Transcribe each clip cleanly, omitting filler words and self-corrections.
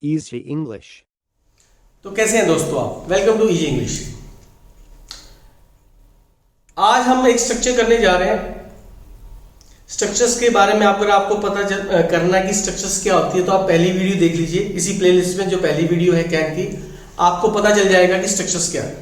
Easy English. तो कैसे हैं दोस्तों आप? Welcome to easy English. आज हम एक स्ट्रक्चर करने जा रहे हैं। स्ट्रक्चर्स के बारे में अगर आपको पता करना है कि स्ट्रक्चर्स क्या होती है तो आप पहली वीडियो देख लीजिए। इसी प्लेलिस्ट में जो पहली वीडियो है कैन की, आपको पता चल जाएगा कि स्ट्रक्चर्स क्या है।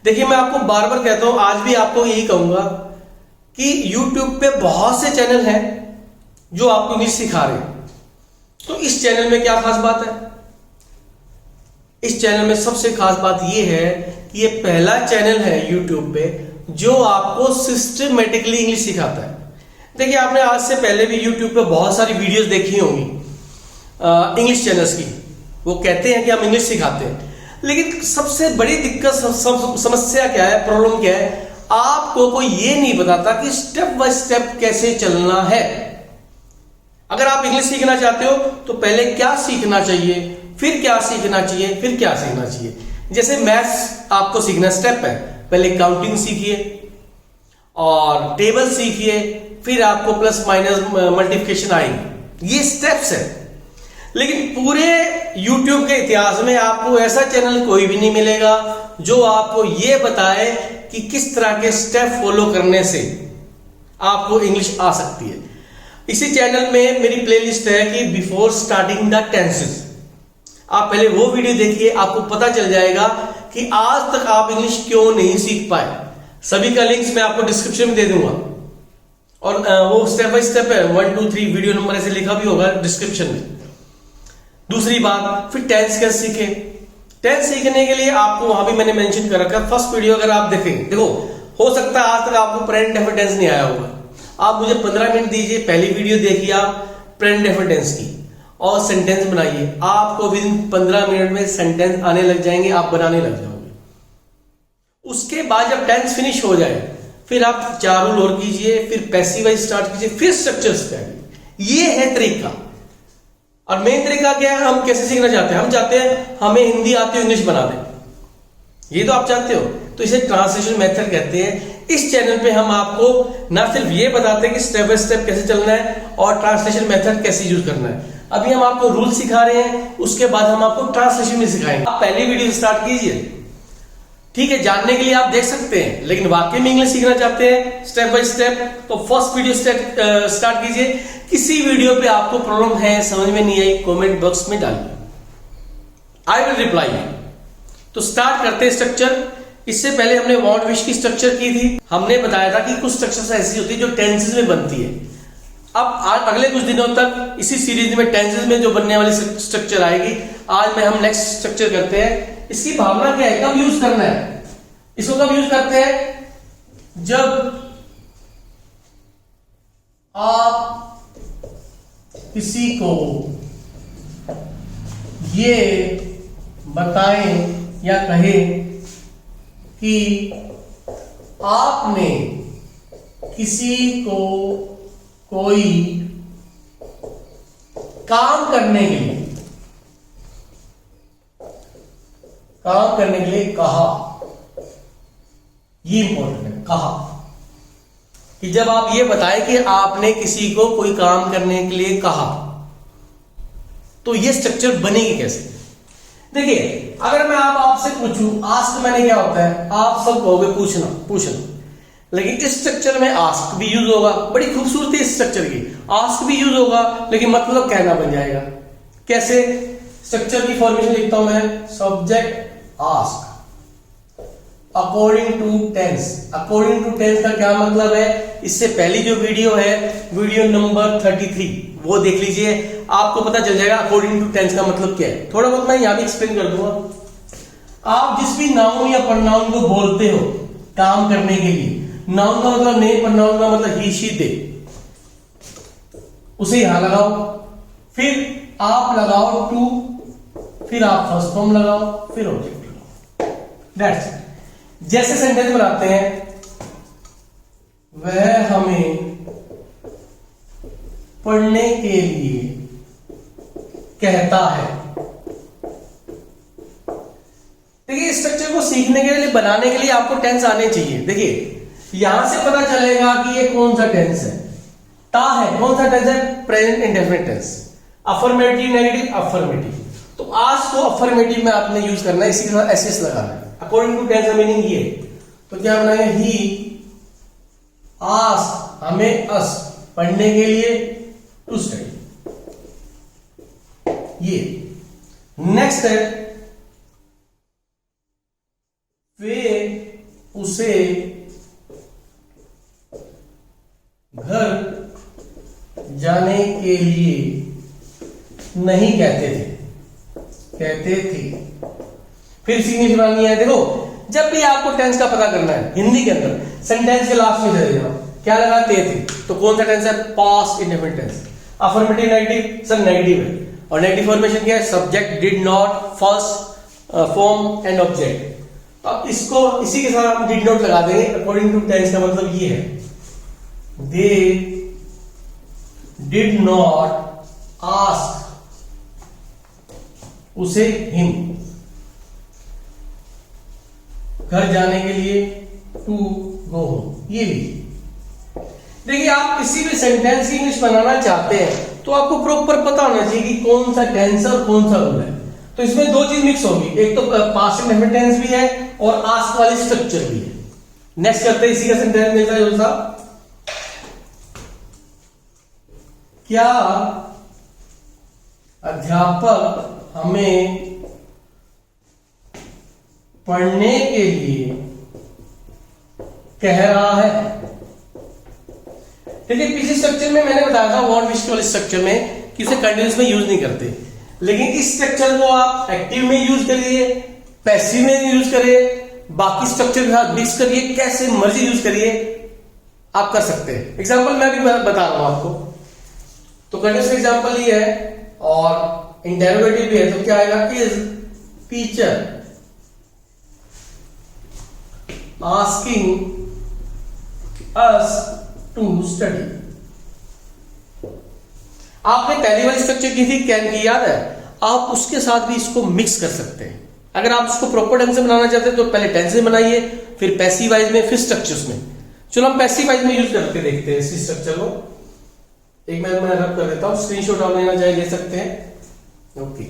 देखिए, मैं आपको बार बार कहता हूं, आज भी आपको यही कहूंगा कि YouTube पे बहुत से चैनल हैं जो आपको इंग्लिश सिखा रहे हैं। तो इस चैनल में क्या खास बात है? इस चैनल में सबसे खास बात यह है कि ये पहला चैनल है YouTube पे जो आपको सिस्टमेटिकली इंग्लिश सिखाता है। देखिए, आपने आज से पहले भी YouTube पे बहुत सारी वीडियोस देखी होंगी इंग्लिश चैनल्स की। वो कहते हैं कि हम इंग्लिश सिखाते हैं, लेकिन सबसे बड़ी दिक्कत समस्या क्या है, प्रॉब्लम क्या है? आपको कोई ये नहीं बताता कि स्टेप बाय स्टेप कैसे चलना है। अगर आप इंग्लिश सीखना चाहते हो तो पहले क्या सीखना चाहिए, फिर क्या सीखना चाहिए, फिर क्या सीखना चाहिए। जैसे मैथ्स आपको सीखना स्टेप है, पहले काउंटिंग सीखिए और टेबल सीखिए, फिर आपको प्लस माइनस मल्टीप्लिकेशन आएगी। ये स्टेप्स है। लेकिन पूरे YouTube के इतिहास में आपको ऐसा चैनल कोई भी नहीं मिलेगा जो आपको ये बताए कि किस तरह के स्टेप फॉलो करने से आपको इंग्लिश आ सकती है। इसी चैनल में मेरी प्लेलिस्ट है कि बिफोर स्टार्टिंग द टेंसेस। आप पहले वो वीडियो देखिए, आपको पता चल जाएगा कि आज तक आप इंग्लिश क्यों नहीं सीख पाए। सभी का लिंक्स मैं आपको डिस्क्रिप्शन में दे दूंगा और वो स्टेप बाय स्टेप है, 1 2 3 वीडियो नंबर ऐसे लिखा भी होगा डिस्क्रिप्शन में। दूसरी बात, फिर टेंस कैसे सीखे। टेंस सीखने के लिए आपको वहां भी मैंने मेंशन कर रखा है। फर्स्ट वीडियो अगर आप देखें, देखो, हो सकता है आज तक आपको प्रेजेंट इंडेफिनिट टेंस नहीं आया होगा। आप मुझे 15 मिनट दीजिए, पहली वीडियो देखिए आप प्रेजेंट इंडेफिनिट टेंस की और सेंटेंस बनाइए। आपको विद इन 15 मिनट में सेंटेंस आने लग जाएंगे, आप बनाने लग जाओगे। उसके बाद जब टेंस फिनिश हो जाए, फिर आप 4 रूल और कीजिए, फिर पैसिव वॉइस स्टार्ट कीजिए, फिर स्ट्रक्चर्स पे आइए। ये है तरीका। और मेन तरीका क्या है? हम कैसे सीखना चाहते हैं? हम चाहते हैं हमें हिंदी आती हो, इंग्लिश बना दें। ये तो आप चाहते हो, तो इसे ट्रांसलेशन मेथड कहते हैं। इस चैनल पे हम आपको ना सिर्फ ये बताते हैं कि स्टेप बाय स्टेप कैसे चलना है और ट्रांसलेशन मेथड कैसे यूज करना है। अभी हम आपको रूल सिखा रहे हैं, उसके बाद हम आपको ट्रांसलेशन भी सिखाएंगे। आप पहली वीडियो स्टार्ट कीजिए, ठीक है, जानने के लिए आप देख सकते हैं, लेकिन वाकई में इंग्लिश सीखना चाहते हैं स्टेप बाय स्टेप, तो फर्स्ट वीडियो स्टार्ट कीजिए। किसी वीडियो पे आपको प्रॉब्लम है, समझ में नहीं आई, कमेंट बॉक्स में डालिए, आई विल रिप्लाई यू। तो स्टार्ट करते हैं स्ट्रक्चर। इससे पहले हमने वांट विश की स्ट्रक्चर की थी। हमने बताया था कि कुछ स्ट्रक्चर्स ऐसी होती है जो टेंसेस में बनती है। अब अगले कुछ दिनों तक इसी सीरीज में टेंसेस में जो बनने वाली स्ट्रक्चर आएगी। आज में हम नेक्स्ट स्ट्रक्चर करते हैं। इसकी भावना क्या है, कब यूज करना है? इसको कब यूज करते हैं? जब आप किसी को ये बताएं या कहें कि आपने किसी को कोई काम करने के लिए कहा। ये इंपॉर्टेंट है, कहा। कि जब आप ये बताएं कि आपने किसी को कोई काम करने के लिए कहा, तो ये स्ट्रक्चर बनेगी कैसे? देखिए, अगर मैं आपसे पूछूं, आस्क मैंने क्या होता है? आप सब कहोगे पूछना, लेकिन इस स्ट्रक्चर में आस्क भी यूज होगा। बड़ी खूबसूरती इस स्ट्रक्चर की। आस्क भी यूज होगा, लेकिन मतलब कहना बन जाएगा। कैसे? स्ट्रक्चर की फॉर्मेशन लिखता हूं मैं, subject ask according to tense. According to tense का क्या मतलब है? इससे पहली जो वीडियो है, वीडियो नंबर 33, वो देख लीजिए, आपको पता चल जाएगा अकॉर्डिंग टू टेंस का मतलब क्या है। थोड़ा बहुत मैं यहां भी एक्सप्लेन कर दूंगा। आप जिस भी नाउन या प्रोनाउन को बोलते हो काम करने के लिए, नाउन का मतलब नेम, प्रोनाउन का मतलब ही शी दे, उसे यहां लगाओ, फिर आप लगाओ टू, फिर आप फर्स्ट फॉर्म लगाओ, फिर ऑब्जेक्ट लगाओ। That's it. जैसे सेंटेंस बनाते हैं, वह हमें पढ़ने के लिए कहता है। देखिए, इस स्ट्रक्चर को सीखने के लिए, बनाने के लिए आपको टेंस आने चाहिए। देखिए, यहां से पता चलेगा कि ये कौन सा टेंस है। ता है, कौन सा टेंस है? Present indefinite tense. Affirmative, negative, affirmative. तो आस्क को अफर्मेटिव में आपने यूज करना है, इसी के साथ एसएस लगाना है। अकॉर्डिंग टू टेंस का मीनिंग ये, तो क्या बनाएंगे, ही आस्क हमें अस पढ़ने के लिए, टू स्टडी। ये नेक्स्ट है, वे उसे घर जाने के लिए नहीं कहते थे, कहते थे। फिर इंग्लिश बनानी है। देखो जब भी आपको टेंस का पता करना है हिंदी के अंदर, सेंटेंस के लास्ट में दे देना क्या लगाते थे, तो कौन सा टेंस है, past indefinite tense. Affirmative negative, sir negative है, और नेगेटिव फॉर्मेशन क्या है, subject, did not, first form and object. अब इसको इसी के साथ आप डिड नॉट लगा देंगे। अकॉर्डिंग टू टेंस का मतलब ये है, दे डिड नॉट आस्क उसे हिम घर जाने के लिए, टू गो होम। ये भी देखिए, आप किसी भी सेंटेंस की इंग्लिश बनाना चाहते हैं तो आपको प्रॉपर पता होना चाहिए कि कौन सा टेंस और कौन सा रूल है। तो इसमें दो चीज मिक्स होगी, एक तो पास्ट इंडेफिनिट टेंस भी है और आस्क वाली स्ट्रक्चर भी है। नेक्स्ट करते हैं, इसी का सेंटेंस मिलता है दूसरा, क्या अध्यापक हमें पढ़ने के लिए कह रहा है। देखिए पीछे स्ट्रक्चर में मैंने बताया था वॉन्ट विश वाले स्ट्रक्चर में कि उसे कंटिन्यूस में यूज नहीं करते, लेकिन इस स्ट्रक्चर को आप एक्टिव में यूज करिए, पैसिव में यूज करिए, बाकी स्ट्रक्चर के साथ मिक्स करिए, कैसे मर्जी यूज करिए आप कर सकते हैं। एग्जांपल मैं भी बता रहा हूं आपको, तो कंटिन्यूस एग्जांपल ये है और इंटेरोगेटिव भी है, तो क्या आएगा, is teacher asking us to study. आपने पहली वाली स्ट्रक्चर की थी कैन की, याद है, आप उसके साथ भी इसको मिक्स कर सकते हैं। अगर आप इसको प्रॉपर ढंग से बनाना चाहते हैं तो पहले टेंस में बनाइए, फिर पैसिव वाइज में, फिर स्ट्रक्चर्स में। चलो हम पैसिव वाइज में यूज करके देखते हैं इसी स्ट्रक्चर को। एक मैं रब कर देता हूं, स्क्रीनशॉट आप लेना चाहे ले सकते हैं। ओके,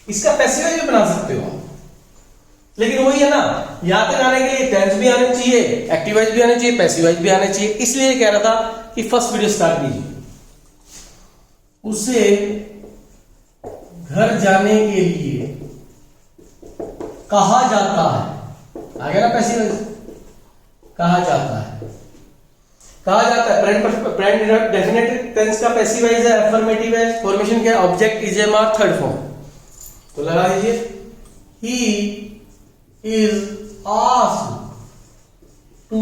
इसका पैसिव वाइज में बना सकते हो आप, लेकिन वही है ना, यहां तक आने के लिए टेंस भी आने चाहिए, एक्टिव वाइज भी आने चाहिए, पैसिव वाइज भी आने चाहिए। इसलिए कह रहा था कि फर्स्ट वीडियो स्टार्ट कीजिए। उसे घर जाने के लिए कहा जाता है, आ गया ना पैसिव वाइज, कहा जाता है, कहा जाता है। प्रेजेंट डेफिनेट टेंस का पैसिव वाइज है, अफर्मेटिव है, फॉर्मेशन क्या है, object is am are third form. तो लगा दीजिए, ही is asked to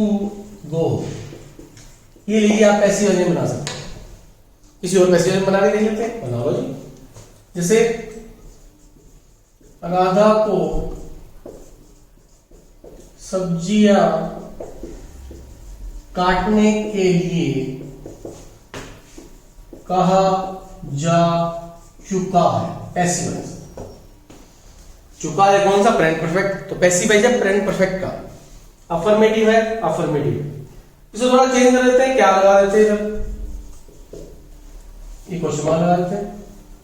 go। ये लीजिए, आप पैसिव वाइज में बना सकते हैं। किसी और पैसिव वाइज में बना के देख लेते हैं, बना लो जी। जैसे राधा को सब्जियां काटने के लिए कहा जा चुका है, पैसिव वाइज। चुका है कौन सा, प्रेजेंट परफेक्ट, तो पैसिव वाइज है प्रेजेंट परफेक्ट का। अफर्मेटिव है अफर्मेटिव, इसे थोड़ा चेंज कर देते हैं, क्या लगा देते हैं इधर, ये क्वेश्चन मार्क लगा देते हैं।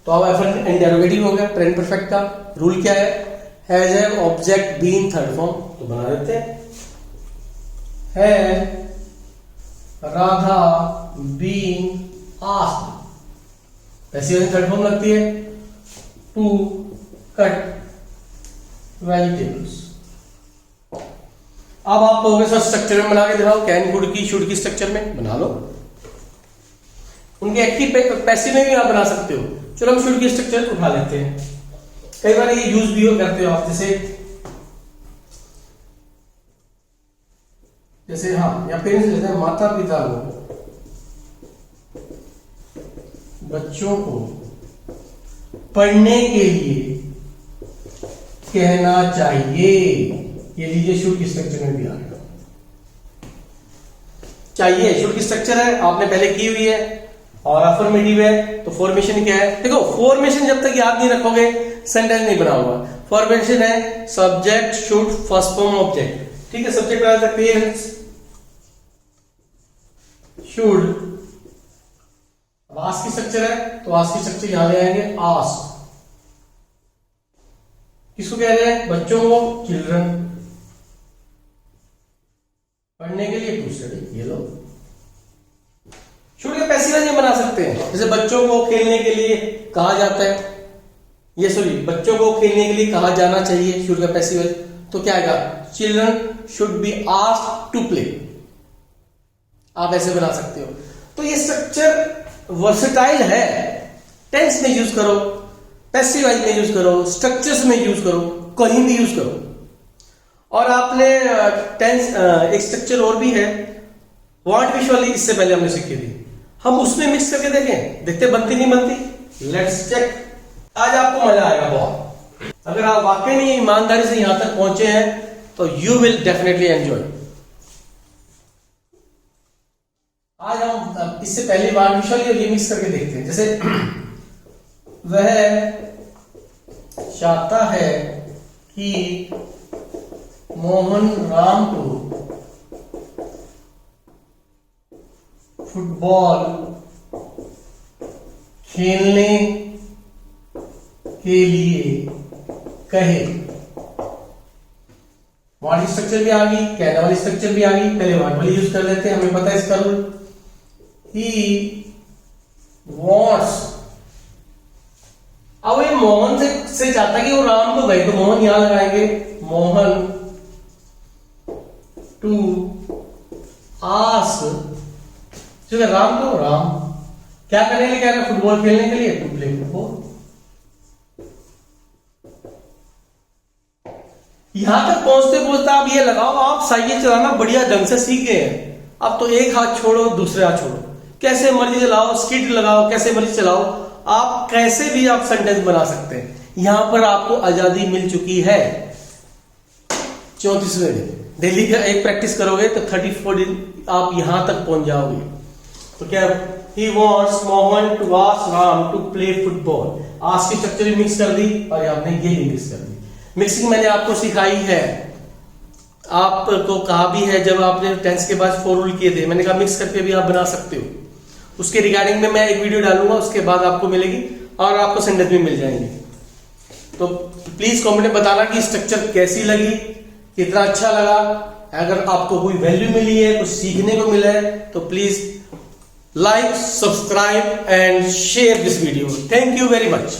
तो अब इंटेरोगेटिव हो गया प्रेजेंट परफेक्ट का। रूल क्या है, has A object been third form, तो बना देते हैं, है Radha been asked, passive wise third form लगती है, टू कट वेजिटेबल्स। अब आप कहोगे सर स्ट्रक्चर में बना के दिखाओ, कैन, कुड की, शुड की स्ट्रक्चर में बना लो। उनके एक्टिव पैसिव में भी आप बना सकते हो। चलो हम शुड की स्ट्रक्चर उठा लेते हैं, कई बार ये यूज भी करते हो आप, जैसे हाँ, या पेरेंट्स लेते हैं, माता पिता को बच्चों को पढ़ने के लिए कहना चाहिए। ये लीजिए, शुड की स्ट्रक्चर में भी आ गया, चाहिए शुड की स्ट्रक्चर है, आपने पहले की हुई है, और अफर्मेटिव है, तो फॉर्मेशन क्या है, देखो फॉर्मेशन जब तक याद नहीं रखोगे सेंटेंस नहीं बना होगा। फॉर्मेशन है subject should first form object, ठीक है। सब्जेक्ट बना सकते पेरेंट्स शुड, आस्क की स्ट्रक्चर है तो आस्क की स्ट्रक्चर यहां ले आएंगे, आस्क किसको कह रहे हैं? बच्चों को, चिल्ड्रन। पढ़ने के लिए, टू स्टडी, ये लो। शुरू के पैसिव वॉइस बना सकते हैं, जैसे बच्चों को खेलने के लिए कहा जाता है, ये सॉरी, बच्चों को खेलने के लिए कहा जाना चाहिए, शुरू का पैसिव वॉइस। तो क्या आएगा? Children should be asked to play. आप ऐसे बना सकते हो। तो ये स्ट्रक्चर वर्सेटाइल है। टेंस में यूज करो, पैसिव वॉइस में यूज करो, स्ट्रक्चर्स में यूज करो, कहीं भी यूज करो। और आपने टेंस एक स्ट्रक्चर और भी है, वांट विश वाली, इससे पहले हमने सीखी थी, हम उसमें मिक्स करके देखें, देखते बनती नहीं बनती। Let's check. आज आपको मजा आएगा बहुत। अगर आप वाकई में ईमानदारी से यहां तक पहुंचे हैं तो यू विल डेफिनेटली एंजॉय। आज हम इससे पहले वांट विश वाली और ये मिक्स करके देखते हैं। जैसे वह चाहता है कि मोहन राम को फुटबॉल खेलने के लिए कहे। वाली स्ट्रक्चर भी आ गई, कहने वाली स्ट्रक्चर भी आ गई। पहले वाट वाली यूज कर लेते हैं, हमें पता है इसका रूल। ही वॉन्ट्स, अब ये मोहन से चाहता है कि वो राम को गए, तो मोहन यहां लगाएंगे, मोहन टू आस्क, जो राम को, राम क्या करने के लिए कह रहे हैं? फुटबॉल खेलने के लिए, टू प्ले फुटबॉल। यहां तक पहुंचते पहुंचते आप ये लगाओ, आप साइकिल चलाना बढ़िया ढंग से सीख गए हैं। अब तो एक हाथ छोड़ो, दूसरे हाथ छोड़ो, कैसे मर्जी चलाओ, स्किड लगाओ, कैसे मर्जी चलाओ, आप कैसे भी आप सेंटेंस बना सकते हैं। यहां पर आपको आजादी मिल चुकी है। 34वें दिन डेली का एक प्रैक्टिस करोगे तो 34 दिन आप यहां तक पहुंच जाओगे। तो क्या, he wants Mohan to ask Ram to play football. Ask की स्ट्रक्चर मिक्स कर दी और आपने ये मिक्स कर दी। मिक्सिंग मैंने आपको सिखाई है, आपको कहा भी है जब आपने टेंस के बाद 4 रूल किए थे, मैंने कहा मिक्स करके भी आप बना सकते हो। उसके रिगार्डिंग में मैं एक वीडियो डालूंगा, उसके बाद आपको मिलेगी और आपको सेंटेंस भी मिल जाएंगे। तो प्लीज कमेंट में बताना कि स्ट्रक्चर कैसी लगी, कितना अच्छा लगा। अगर आपको कोई वैल्यू मिली है, कुछ सीखने को मिला है, तो please like, subscribe and share this video. Thank you very much.